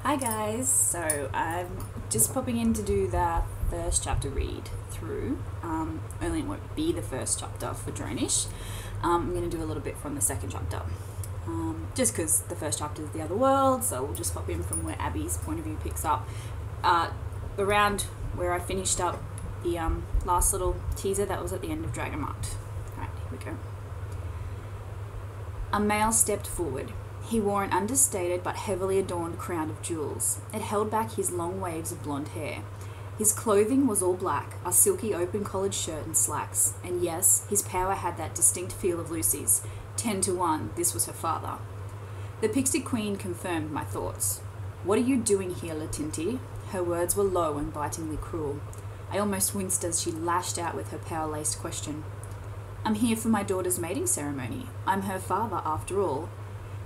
Hi guys, so I'm just popping in to do the first chapter read through. Only it won't be the first chapter for Dronish. I'm going to do a little bit from the second chapter. Just because the first chapter is the other world, so we'll just pop in from where Abby's point of view picks up. Around where I finished up the last little teaser that was at the end of Dragonmarked. Alright, here we go. A male stepped forward. He wore an understated but heavily adorned crown of jewels. It held back his long waves of blonde hair. His clothing was all black, a silky open-collared shirt and slacks. And yes, his power had that distinct feel of Lucy's. 10 to 1, this was her father. The Pixie Queen confirmed my thoughts. "What are you doing here, Latinti?" Her words were low and bitingly cruel. I almost winced as she lashed out with her power-laced question. "I'm here for my daughter's mating ceremony. I'm her father, after all."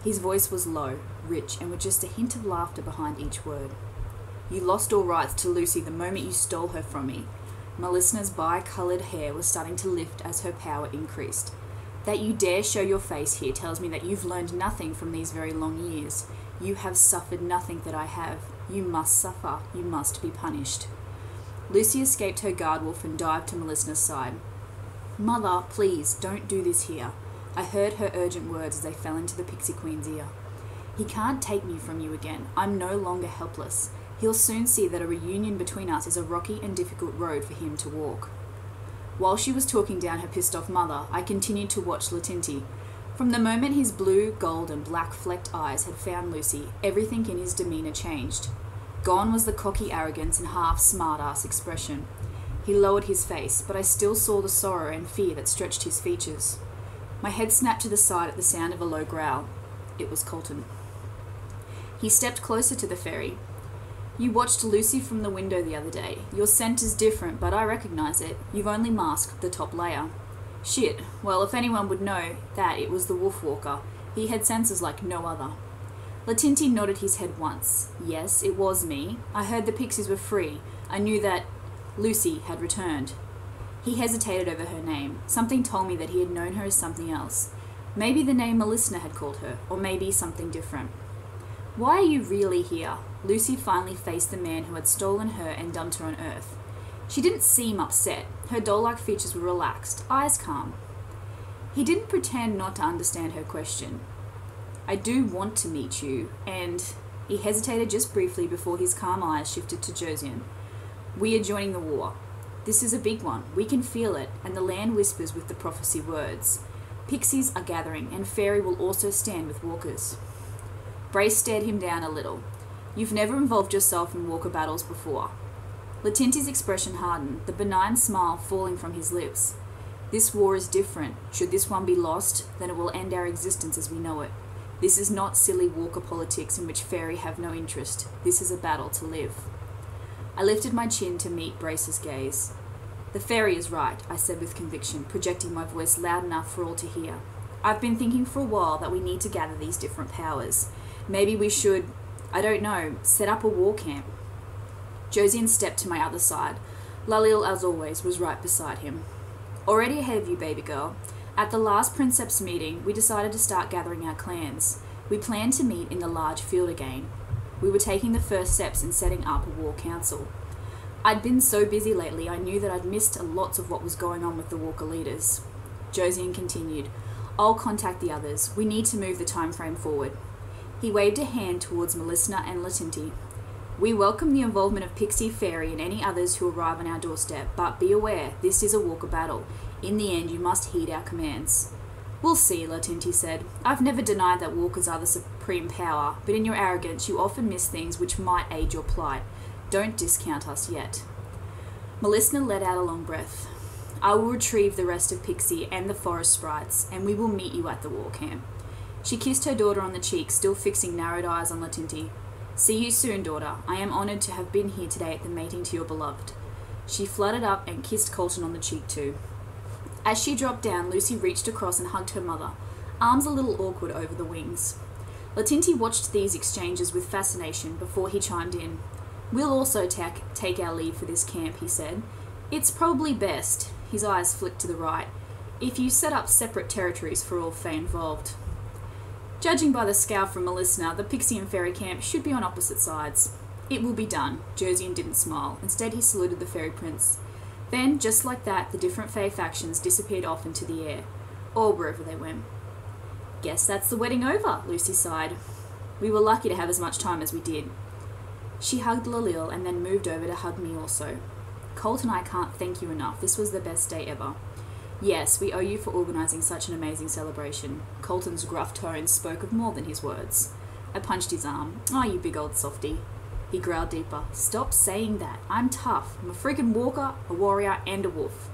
His voice was low, rich, and with just a hint of laughter behind each word. "You lost all rights to Lucy the moment you stole her from me." Melissa's bi-coloured hair was starting to lift as her power increased. "That you dare show your face here tells me that you've learned nothing from these very long years. You have suffered nothing that I have. You must suffer. You must be punished." Lucy escaped her guard wolf and dived to Melissa's side. "Mother, please, don't do this here." I heard her urgent words as they fell into the Pixie Queen's ear. "He can't take me from you again. I'm no longer helpless. He'll soon see that a reunion between us is a rocky and difficult road for him to walk." While she was talking down her pissed-off mother, I continued to watch Latinti. From the moment his blue, gold, and black-flecked eyes had found Lucy, everything in his demeanour changed. Gone was the cocky arrogance and half-smart-ass expression. He lowered his face, but I still saw the sorrow and fear that stretched his features. My head snapped to the side at the sound of a low growl. It was Colton. He stepped closer to the fairy. "You watched Lucy from the window the other day. Your scent is different, but I recognise it. You've only masked the top layer." "Shit. Well, if anyone would know that, it was the Wolf Walker. He had senses like no other." Latinti nodded his head once. "Yes, it was me. I heard the pixies were free. I knew that Lucy had returned." He hesitated over her name. Something told me that he had known her as something else. Maybe the name Melissa had called her, or maybe something different. "Why are you really here?" Lucy finally faced the man who had stolen her and dumped her on Earth. She didn't seem upset. Her doll-like features were relaxed, eyes calm. He didn't pretend not to understand her question. "I do want to meet you, and..." He hesitated just briefly before his calm eyes shifted to Josian. "We are joining the war. This is a big one. We can feel it, and the land whispers with the prophecy words. Pixies are gathering, and Fairy will also stand with walkers." Brace stared him down a little. "You've never involved yourself in walker battles before." Latinti's expression hardened, the benign smile falling from his lips. "This war is different. Should this one be lost, then it will end our existence as we know it. This is not silly walker politics in which Fairy have no interest. This is a battle to live." I lifted my chin to meet Brace's gaze. "The Fairy is right," I said with conviction, projecting my voice loud enough for all to hear. "I've been thinking for a while that we need to gather these different powers. Maybe we should, I don't know, set up a war camp." Josian stepped to my other side. Lalil, as always, was right beside him. "Already ahead of you, baby girl. At the last Princeps meeting, we decided to start gathering our clans. We planned to meet in the large field again. We were taking the first steps in setting up a war council. I'd been so busy lately, I knew that I'd missed lots of what was going on with the Walker leaders." Josian continued, "I'll contact the others. We need to move the time frame forward." He waved a hand towards Melissa and Latinti. "We welcome the involvement of Pixie, Fairy, and any others who arrive on our doorstep, but be aware, this is a Walker battle. In the end, you must heed our commands." "We'll see," Latinti said. "I've never denied that walkers are the supreme power, but in your arrogance you often miss things which might aid your plight. Don't discount us yet." Melissa let out a long breath. "I will retrieve the rest of Pixie and the forest sprites, and we will meet you at the war camp." She kissed her daughter on the cheek, still fixing narrowed eyes on Latinti. "See you soon, daughter. I am honoured to have been here today at the mating to your beloved." She fluttered up and kissed Colton on the cheek too. As she dropped down, Lucy reached across and hugged her mother, arms a little awkward over the wings. Latinti watched these exchanges with fascination before he chimed in. "We'll also take our leave for this camp," he said. "It's probably best," his eyes flicked to the right, "if you set up separate territories for all Fae involved." Judging by the scowl from a listener, the Pixie and Fairy camp should be on opposite sides. It will be done. Josian didn't smile. Instead, he saluted the Fairy Prince. Then, just like that, the different Fae factions disappeared off into the air, or wherever they went. Guess that's the wedding over, Lucy sighed. We were lucky to have as much time as we did. She hugged Lalil and then moved over to hug me also. Colt and I can't thank you enough. This was the best day ever. Yes, we owe you for organising such an amazing celebration. Colton's gruff tones spoke of more than his words. I punched his arm. Oh, you big old softy. He growled deeper. Stop saying that. I'm tough. I'm a freaking walker, a warrior, and a wolf.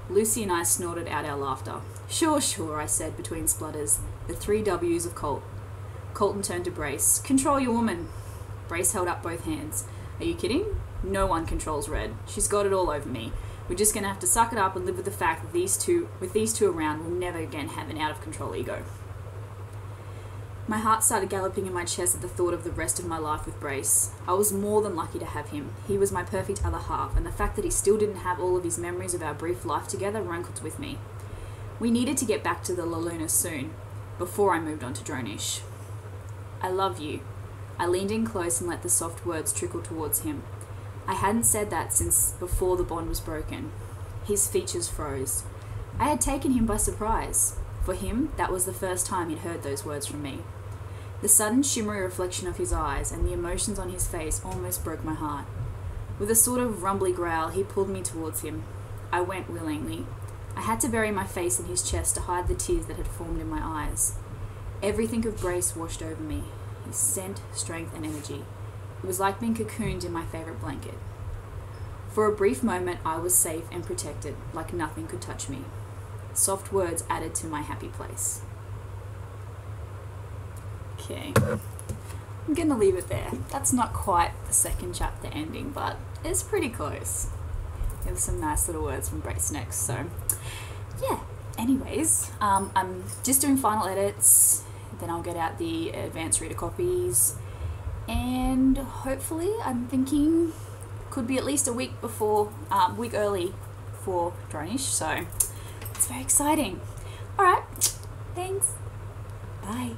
Lucy and I snorted out our laughter. Sure, sure, I said between splutters. The 3 W's of Colt. Colton turned to Brace. Control your woman. Brace held up both hands. Are you kidding? No one controls Red. She's got it all over me. We're just going to have to suck it up and live with the fact that with these two around, we'll never again have an out-of-control ego. My heart started galloping in my chest at the thought of the rest of my life with Brace. I was more than lucky to have him. He was my perfect other half, and the fact that he still didn't have all of his memories of our brief life together rankled with me. We needed to get back to the La Luna soon, before I moved on to Dronish. I love you. I leaned in close and let the soft words trickle towards him. I hadn't said that since before the bond was broken. His features froze. I had taken him by surprise. For him, that was the first time he'd heard those words from me. The sudden shimmery reflection of his eyes and the emotions on his face almost broke my heart. With a sort of rumbly growl, he pulled me towards him. I went willingly. I had to bury my face in his chest to hide the tears that had formed in my eyes. Everything of Brace washed over me. His scent, strength, and energy. It was like being cocooned in my favourite blanket. For a brief moment, I was safe and protected, like nothing could touch me. Soft words added to my happy place. Okay, I'm going to leave it there. That's not quite the second chapter ending, but it's pretty close. There's some nice little words from Brace next, so yeah. Anyways, I'm just doing final edits, then I'll get out the advanced reader copies, and hopefully I'm thinking could be at least a week early for Dronish, so it's very exciting. Alright, thanks. Bye.